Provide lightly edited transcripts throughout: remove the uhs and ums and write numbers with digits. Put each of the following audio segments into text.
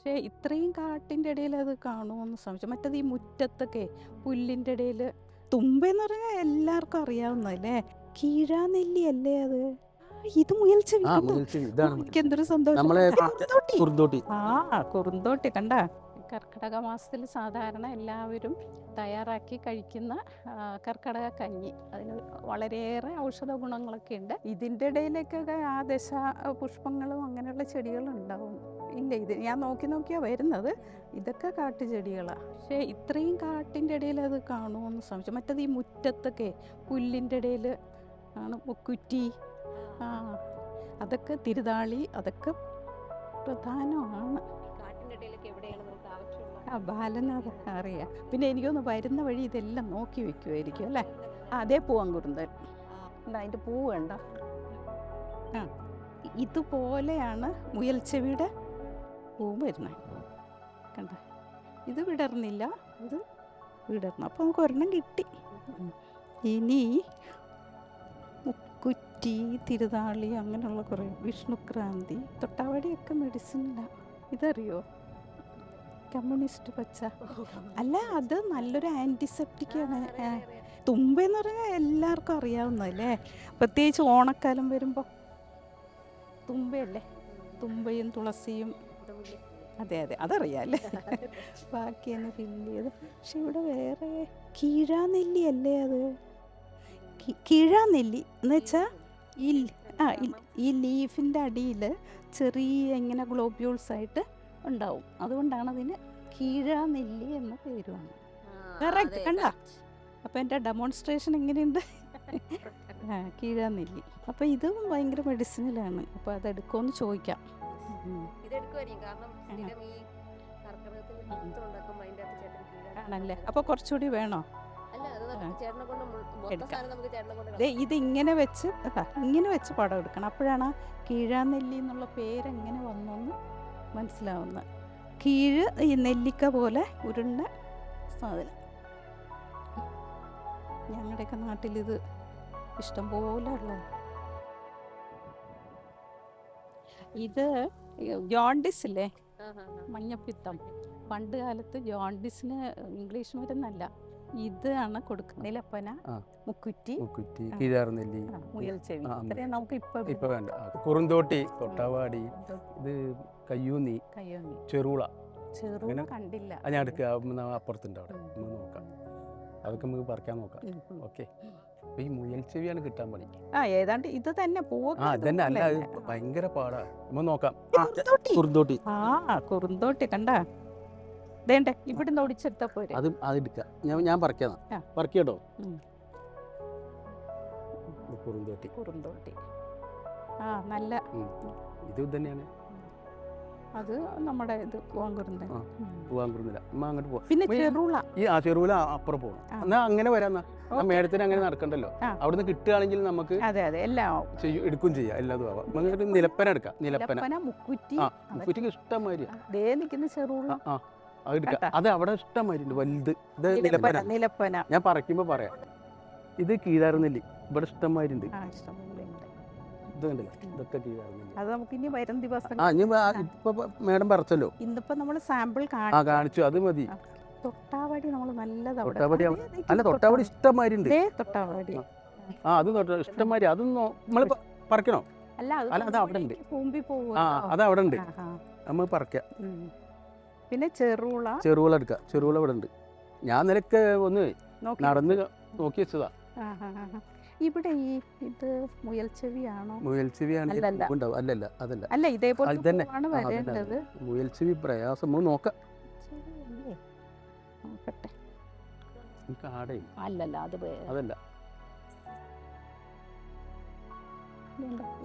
പക്ഷേ ഇത്രയും കാട്ടിൻ്റെ ഇടയിൽ അത് കാണുമെന്ന് സംശയം. മറ്റേത് ഈ മുറ്റത്തൊക്കെ പുല്ലിൻ്റെ ഇടയിൽ തുമ്പെന്ന് പറഞ്ഞാൽ എല്ലാവർക്കും അറിയാവുന്നതല്ലേ. കീഴാനെല്ലി അല്ലേ അത്? ഇത് മുയൽ ചെവി. എനിക്ക് എന്തൊരു സന്തോഷം. കുറുന്തോട്ടി കണ്ട. കർക്കിടക മാസത്തിൽ സാധാരണ എല്ലാവരും തയ്യാറാക്കി കഴിക്കുന്ന കർക്കിടക കഞ്ഞി. അതിന് വളരെയേറെ ഔഷധ ഗുണങ്ങളൊക്കെ ഉണ്ട്. ഇതിൻ്റെ ഇടയിലേക്കൊക്കെ ആ ദശ പുഷ്പങ്ങളും അങ്ങനെയുള്ള ചെടികളുണ്ടാവും. ഇല്ല, ഇത് ഞാൻ നോക്കിയാ വരുന്നത്. ഇതൊക്കെ കാട്ടുചെടികളാണ്. പക്ഷേ ഇത്രയും കാട്ടിൻ്റെ ഇടയിൽ അത് കാണുമെന്ന് സംശയം. മറ്റേത് ഈ മുറ്റത്തൊക്കെ പുല്ലിൻ്റെ ഇടയിൽ ആണ്. മുക്കുറ്റി, അതൊക്കെ തിരുതാളി, അതൊക്കെ പ്രധാനമാണ്. ബാലനാഥ അറിയാം. പിന്നെ എനിക്കൊന്ന് വരുന്ന വഴി ഇതെല്ലാം നോക്കി വെക്കുമായിരിക്കും അല്ലേ. അതേ പൂവൻകുറുന്തൻ അതിൻ്റെ പൂ വേണ്ട. ഇതുപോലെയാണ് മുയൽ ചെവിയുടെ പൂ വരുന്നത്. കണ്ട, ഇത് വിടർന്നില്ല, ഇത് വിടർന്നു. അപ്പോൾ നമുക്ക് ഒരെണ്ണം കിട്ടി. ഇനി മുക്കുറ്റി, തിരുതാളി, അങ്ങനെയുള്ള കുറേ, വിഷ്ണുക്രാന്തി, തൊട്ടാവാടിയൊക്കെ മെഡിസിനില്ല. ഇതറിയോ? കമ്മ്യൂണിസ്റ്റ് പച്ച അല്ല, അത് നല്ലൊരു ആൻറ്റിസെപ്റ്റിക്കാണ്. തുമ്പെന്ന് പറഞ്ഞാൽ എല്ലാവർക്കും അറിയാവുന്നതല്ലേ. പ്രത്യേകിച്ച് ഓണക്കാലം വരുമ്പോൾ തുമ്പയല്ലേ. തുമ്പയും തുളസിയും. അതെ, അതറിയാമല്ലേ. ബാക്കിയൊന്ന് ഫില്ല് ചെയ്ത്. പക്ഷെ ഇവിടെ വേറെ കീഴാനെല്ലി അല്ലേ അത്? കീഴാനെല്ലി എന്ന് വെച്ചാൽ ഈ ലീഫിൻ്റെ അടിയിൽ ചെറിയ ഇങ്ങനെ ഗ്ലോബ്യൂൾസ് ആയിട്ട് ഉണ്ടാവും. അതുകൊണ്ടാണ് അതിന് കീഴാനെല്ലി എന്ന പേര് വന്നത്. കറക്റ്റ് കണ്ട. അപ്പം എൻ്റെ ഡെമോൺസ്ട്രേഷൻ എങ്ങനെയുണ്ട്? കീഴാനെല്ലി. അപ്പം ഇതും ഭയങ്കര മെഡിസിനിലാണ്. അപ്പോൾ അതെടുക്കുമെന്ന് ചോദിക്കാം. ആണല്ലേ. അപ്പോൾ കുറച്ചുകൂടി വേണോ? ഇതിങ്ങനെ വെച്ച് പടം എടുക്കണം. അപ്പോഴാണ് കീഴാനെല്ലി എന്നുള്ള പേരെങ്ങനെ വന്നെന്ന് മനസ്സിലാവുന്നത്. കീഴ് ഈ നെല്ലിക്ക പോലെ ഉരുണ്ട സാധനം. ഞങ്ങളുടെയൊക്കെ നാട്ടിലിത് ഇഷ്ടം പോലെ ഉള്ളത്. ഇത് ജോണ്ടിസ് ഇല്ലേ, മഞ്ഞപ്പിത്തം. പണ്ട് കാലത്ത് ജോണ്ടിസിന് ഇംഗ്ലീഷ് മരുന്നല്ല, ഇതാണ് കൊടുക്കുക. നിലപ്പന, മുക്കുറ്റി, കീഴാർനെല്ലി, മുയൽ ചെവി. ഇത്രയും നമുക്ക് ഇപ്പൊ വേണ്ട. കുറുന്തോട്ടി, തൊട്ടാവാടി, ഇത് കയ്യൂന്നി, ചെറുള കണ്ടില്ല. ഞാൻ എടുക്കുക. അപ്പുറത്തുണ്ട്, അവിടെ നോക്കാം. അതൊക്കെ നമുക്ക് പറിക്കാൻ നോക്കാം. ഓക്കെ. അപ്പൊ ഈ മുയൽ ചെവിയാണ് കിട്ടാൻ പണി. ഏതാണ്ട് ഇത് തന്നെ അതന്നെ. അല്ല, ഭയങ്കര പാടാ. നമുക്ക് നോക്കാം. കുറുന്തോട്ടി കണ്ട. ദേണ്ടേ ഇവിടുന്ന് ഒടിച്ചെടുത്താ പോരെ. അതെടുക്കാം. ഞാൻ പറിക്കാം. പറിക്കട്ടോ. കുറുന്തോട്ടി നല്ല ഇത് തന്നെയാണ്. അത് നമ്മുടെ ഇത് പൂവാൻകുറുന്തൻ. അങ്ങോട്ട് പോവാം. പിന്നെ ചെറുള. ചെറുള അപ്പുറം പോകണം. എന്നാ അങ്ങനെ വരാന്നാ. മേഡത്തിന് അങ്ങനെ നടക്കണ്ടല്ലോ. അവിടുന്ന് കിട്ടുകയാണെങ്കിൽ നമുക്ക് എല്ലാം എടുക്കും ചെയ്യാം. എല്ലാതും ആവാം. നമുക്ക് നിലപ്പന എടുക്കാം. നിലപ്പന, മുക്കുറ്റിക്ക് ഇഷ്ടംമാതിരി. ചെറുള അത് എടുക്കാം. അത് അവിടെ ഇഷ്ടംമാതിരി ഉണ്ട്, വലുത്. ഇത് നിലപ്പന. ഞാൻ പറിക്കുമ്പോ പറയാം. ഇത് കീഴാർനെല്ലി ഇവിടെ ഇഷ്ടംമാതിരി ഉണ്ട്. ഇത് കണ്ടില്ല, ഇതൊക്കെ കീഴാർനെല്ലി. അത് നമുക്ക് ഇനി വരും ദിവസം. ഇപ്പൊ മേഡം പറിച്ചല്ലോ. ഇന്നിപ്പോ നമ്മള് സാമ്പിൾ കാണിച്ചു. അത് മതി. തൊട്ടാവാടി നമ്മൾ നല്ലതാണ്. അല്ല, തൊട്ടാവാടി ഇഷ്ടംമാതിരി ഉണ്ട്. തൊട്ടാവാടി അത് ഇഷ്ടംമാതിരി. അതൊന്നും നമ്മള് പറിക്കണോ? അല്ല, അത് അവിടെ ഉണ്ട്. അത് അവിടെ ഉണ്ട്. നമ്മൾ പറിക്കാം. പിന്നെ ചെറുള എടുക്കാം. ചെറുള ഇവിടെ ഉണ്ട്. ഞാൻ നിനക്ക് ഒന്ന് നടന്ന് നോക്കി വെച്ചതാ. ഇവിടെ ഇത് മുയൽ ചെവിയാണോ? മുയൽ ചെവിയാണ്. അല്ലല്ല, അതല്ല. അല്ല, ഇതേപോലെ വരേണ്ടത്. മുയൽ ചെവി പ്രയാസം. നോക്കാം. അല്ലല്ല, അതല്ല.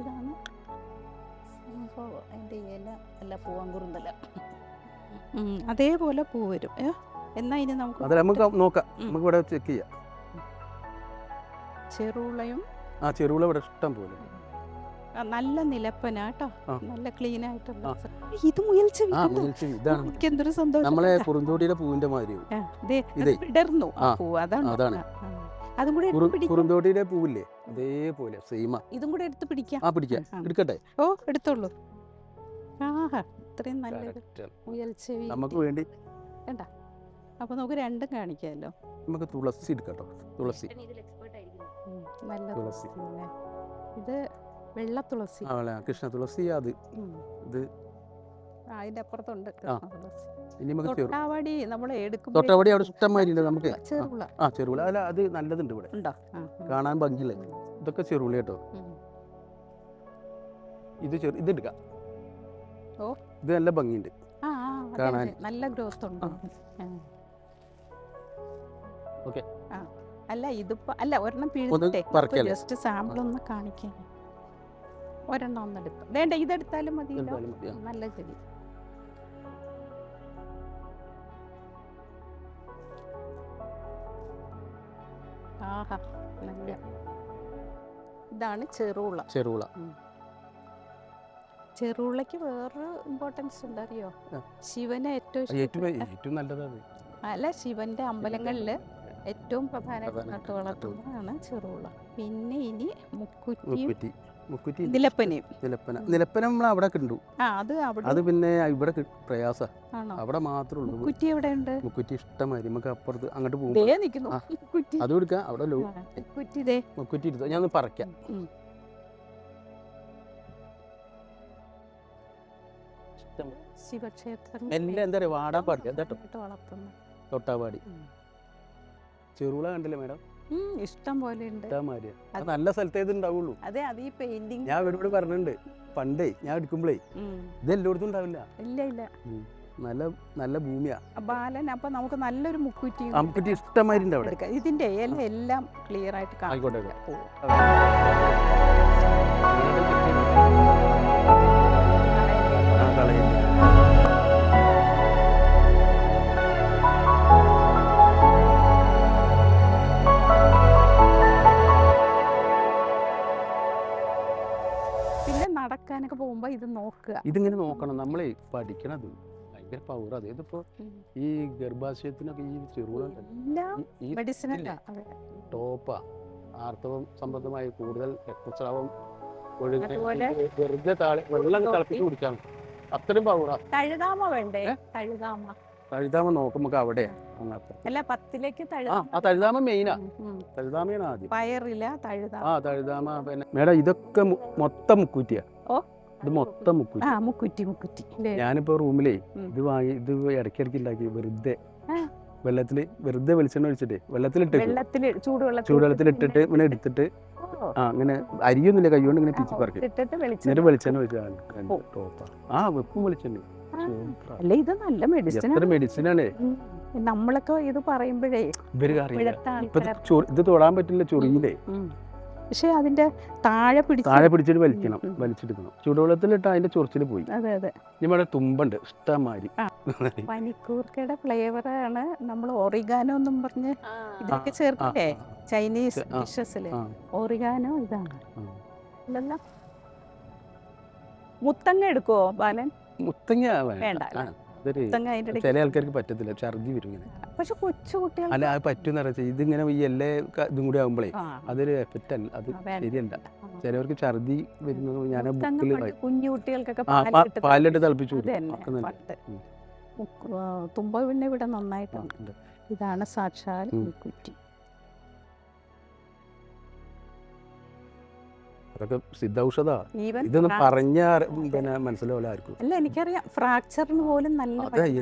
ഇതാണ് അതിന്റെ ഇല. അല്ല, പൂവാൻകുറുന്തല. അതേപോലെ പൂ വരും. എന്നാ ഇനി നമുക്ക് നോക്കാം. നമുക്ക് ഇവിടെ ചെക്ക് ചെയ്യാം. ചെറുളയും ചെറുള ഇവിടെ ഇഷ്ടം പോലെ. നല്ല നിലപ്പന കേട്ടോ, നല്ല ക്ലീൻ ആയിട്ടുള്ള. ഇത് മുയൽ ചെവി. എനിക്ക് എന്തൊരു സന്തോഷം. നമ്മളെ കുറുന്തോട്ടിയുടെ പൂവിന്റെ മാതിരി വിടർന്നു പൂ. അതാണ്. അതും കൂടെ കുറുന്തോട്ടിയുടെ പൂവില്ലേ, അതേപോലെ സെയിമാ. ഇതും കൂടെ എടുത്ത് പിടിക്കാം. പിടിക്കാം. എടുക്കട്ടെ? എടുത്തോളൂ. ഇത്രയും നല്ലത് മുയൽ ചെവി നമുക്ക് വേണ്ടി. വേണ്ട. അപ്പൊ നമുക്ക് രണ്ടും കാണിക്കാമല്ലോ. നമുക്ക് തുളസി എടുക്കട്ടോ. തുളസി നല്ല തുളസി. ഇത് വെള്ള തുളസി. കൃഷ്ണ തുളസി. അത് ഇത് അതിന്റെ അപ്പുറത്തുണ്ട് തുളസി. ഇനി നമുക്ക് തൊട്ടാവാടി നമ്മൾ എടുക്കും. തൊട്ടാവാടി അവിടെ ഇഷ്ടമായില്ല നമുക്ക്. ചെറുള. ചെറുള. അല്ല, അത് നല്ലതുണ്ട് ഇവിടെ കാണാൻ ഭംഗിയില്ല. ഇതൊക്കെ ചെറുളി കേട്ടോ. ഇത് ഇതെടുക്കാം. ഇത് നല്ല ഭംഗിയുണ്ട് കാണാൻ. നല്ല ഗ്രോത്ത് ഉണ്ട്. ഓക്കെ. അല്ല ഇതിപ്പോ അല്ല ഒരെണ്ണം പിഴുത്തേ ജസ്റ്റ് സാമ്പിൾ ഒന്ന് കാണിക്കാൻ. ഒരെണ്ണം ഒന്നെടുത്തു. വേണ്ട, ഇതെടുത്താലും മതിയല്ലോ. നല്ല ചെടി. ആഹാ, നല്ല. ഇതാണ് ചെറുള. ചെറുള. ചെറുളയ്ക്ക് വേറൊരു ഇമ്പോർട്ടൻസ് ഉണ്ട്, അറിയോ? ശിവന് ഏറ്റവും നല്ലതാണ്. അല്ല, ശിവന്റെ അമ്പലങ്ങളില് ഏറ്റവും പ്രധാനമായിട്ട് വളർത്തുന്നതാണ് ചെറുള. പിന്നെ ഇനി മുക്കുറ്റി, നിലപ്പന നമ്മൾ അവിടെ കണ്ടു. അത് പിന്നെ ഇവിടെ പ്രയാസ അവിടെ മാത്രമേ ഉള്ളൂ. മുക്കുറ്റി എവിടെ ഉണ്ട്? മുക്കുറ്റി ഇഷ്ടമായി. നമുക്ക് അപ്പുറത്ത് അങ്ങോട്ട് പോകും. അത് കൊടുക്കാം. അവിടെ മുക്കുറ്റി എടുത്തോ. ഞാൻ ഒന്ന് പറിക്കാം. ശിവക്ഷേത്രം എല്ലാം എന്താ പറയുക, വാടാൻ പാടില്ല. തൊട്ടാവാടി ചെറുള കണ്ടില്ലേ മേഡം? ഇഷ്ടം പോലെ ഉണ്ട്. നല്ല സ്ഥലത്തേ ഇത് ഉണ്ടാവുള്ളൂ. അതെ, അത് ഈ പെയിന്റിങ് ഞാൻ ഇവിടെ പറഞ്ഞിട്ടുണ്ട്. പണ്ടേ ഞാൻ എടുക്കുമ്പോഴേ ഇത് എല്ലായിടത്തും ഉണ്ടാവില്ല. ഇല്ല ഇല്ല, നല്ല നല്ല ഭൂമിയാ ബാലൻ. അപ്പൊ നമുക്ക് നല്ലൊരു മുക്കുറ്റി ഇഷ്ടമായിട്ടുണ്ട് അവിടെ. ഇതിന്റെ ഇല എല്ലാം ക്ലിയർ ആയിട്ട് ആയിക്കോട്ടെ. നടക്കാനൊക്കെ പോകുമ്പോ ഇത് നോക്കുക. ഇതിങ്ങനെ നോക്കണം. നമ്മളെ പഠിക്കണത് ഭയങ്കര പവർ. അതായതിപ്പോ ഈ ഗർഭാശയത്തിനൊക്കെ ഈ ചെറുള ടോപ്പാ. ആർത്തവം സംബന്ധമായ കൂടുതൽ രക്തസ്രാവം വെറുതെ വെള്ളം തിളപ്പിച്ച് കുടിക്കാൻ അത്രയും പവറാ. തഴുതാമ വേണ്ടേ? തഴുതാമ നോക്കുമ്പോ അവിടെയാ. അല്ല, 10ലേക്ക് തഴുതാമ മെയിനാ. തഴുതാമയാണ് ആദ്യം. പയറില്ല, തഴുതാമ. പിന്നെ മേഡം ഇതൊക്കെ മൊത്തം മുക്കൂറ്റിയാ. ഇത് മൊത്തം മുക്കുറ്റി. ഞാനിപ്പോ റൂമിലേ ഇത് വാങ്ങി. ഇത് ഇടയ്ക്കിടയ്ക്ക് ഉണ്ടാക്കി വെറുതെ വെറുതെ വെളിച്ചെണ്ണ ഒഴിച്ചിട്ട് ചൂടുവെള്ളത്തിലിട്ടിട്ട് ഇങ്ങനെ എടുത്തിട്ട് അങ്ങനെ അരിയൊന്നുമില്ല, കൈകൊണ്ട് ഇങ്ങനെ പിച്ചി പറക്കും. എന്നിട്ട് വെളിച്ചെണ്ണ ഒഴിച്ചാൽ വെപ്പും വെളിച്ചെണ്ണ. ഇത് നല്ല മെഡിസിനാണ്. നമ്മളൊക്കെ ഇത് പറയുമ്പോഴേ ഇവർക്ക് അറിയില്ല. ഇത് തൊടാൻ പറ്റില്ല ചൊറിയിലേ. പക്ഷെ അതിന്റെ താഴെ പിടിച്ചിട്ട് വലിച്ചെടുക്കണം. ചൂടുവെള്ളത്തിലിട്ട് അതിന്റെ ചൊറിച്ചിൽ പോയി. അതെ അതെ. ഇവിടെ തുമ്പുണ്ട് ഇഷ്ടംമാതിരി. പനിക്കൂർക്കയുടെ ഫ്ലേവറാണ്. നമ്മൾ ഒറിഗാനോ എന്നും പറഞ്ഞ് ഇതൊക്കെ ചേർക്കില്ലേ ചൈനീസ് ഡിഷസില്. ഒറിഗാനോ ഇതാണ്. അല്ലല്ലോ, മുത്തങ്ങ എടുക്കുവോ ബാലൻ? മുത്തങ്ങ വേണ്ട. ചില ആൾക്കാർക്ക് പറ്റത്തില്ല, ഛർദി വരും ഇങ്ങനെ. പക്ഷെ കൊച്ചു കുട്ടികൾ അല്ല, അത് പറ്റുന്ന ഇതിങ്ങനെ ഈ എല്ലാ ഇതും കൂടി ആകുമ്പോഴേ അതൊരു എഫക്റ്റ് അല്ല, അത് ശരിയല്ല. ചിലവർക്ക് ഛർദി വരുന്നത് ഞാൻ കുഞ്ഞു കുട്ടികൾക്കൊക്കെ പാലിട്ട് തിളപ്പിച്ചു. തുമ്പ പിന്നെ ഇവിടെ നന്നായിട്ടുണ്ട്. ഇതാണ് സാക്ഷാൽ മുക്കുറ്റി. അതൊക്കെ സിദ്ധൌഷധ. ഇതൊന്നും പറഞ്ഞ പിന്നെ മനസ്സിലാവില്ല ആർക്കും. അല്ല, എനിക്കറിയാം. ഫ്രാക്ചറിന് പോലും നല്ല.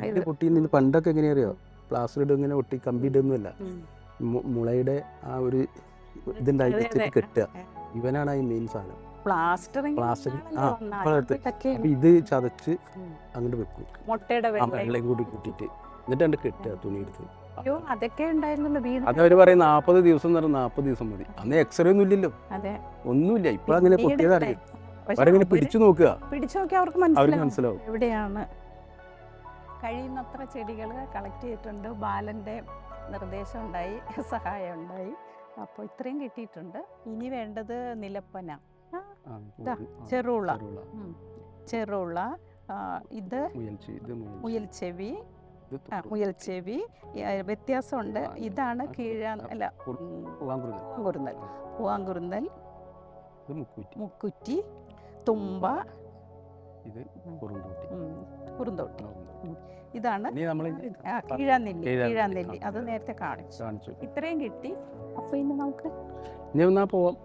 എന്റെ കുട്ടി പണ്ടൊക്കെ എങ്ങനെയാ അറിയോ, പ്ലാസ്റ്റർ ഇടും ഇങ്ങനെ ഒട്ടി കമ്പി ഇടുന്നില്ല, മുളയുടെ ആ ഒരു ഇതുണ്ടായി വെച്ചിട്ട് കെട്ടുക. ഇവനാണ് ഈ മെയിൻ സാധനം. പ്ലാസ്റ്ററിങ്. ഇത് ചതച്ച് അങ്ങോട്ട് വെക്കും, വെള്ളം കൂടി കൂട്ടിട്ട്. എന്നിട്ട് കെട്ടുക തുണി എടുത്ത്. അതൊക്കെ ഉണ്ടായിരുന്നല്ലോ. അത് അവര് പറയും 40 ദിവസം എന്ന് പറഞ്ഞാൽ 40 ദിവസം മതി. അന്ന് എക്സ്റേ ഒന്നും ഇല്ലല്ലോ, ഒന്നുമില്ല. ഇപ്പൊ അങ്ങനെ പൊട്ടിയതറിയാം. അവരങ്ങനെ പിടിച്ചു നോക്കുക, അവർക്ക് മനസ്സിലാവും എവിടെയാണ്. കഴിയുന്നത്ര ചെടികൾ കളക്ട് ചെയ്തിട്ടുണ്ട്. ബാലന്റെ നിർദ്ദേശം ഉണ്ടായി, സഹായം ഉണ്ടായി. അപ്പോൾ ഇത്രയും കിട്ടിയിട്ടുണ്ട്. ഇനി വേണ്ടത് നിലപ്പന, ചെറുള, ഇത് മുയൽച്ചെവി. വ്യത്യാസമുണ്ട്. ഇതാണ് പൂവാങ്കുറുന്നൽ, മുക്കുറ്റി, തുമ്പ, ഇത് കുറുന്തോട്ടി. കുറുന്തോട്ടി. ഇതാണ് ഇനി നമ്മൾ കീഴാനെല്ലി. അത് നേരത്തെ കാണിച്ചു. ഇത്രയും കിട്ടി. അപ്പൊ ഇനി നമുക്ക് ഇനി ഒന്നാ പോവാം.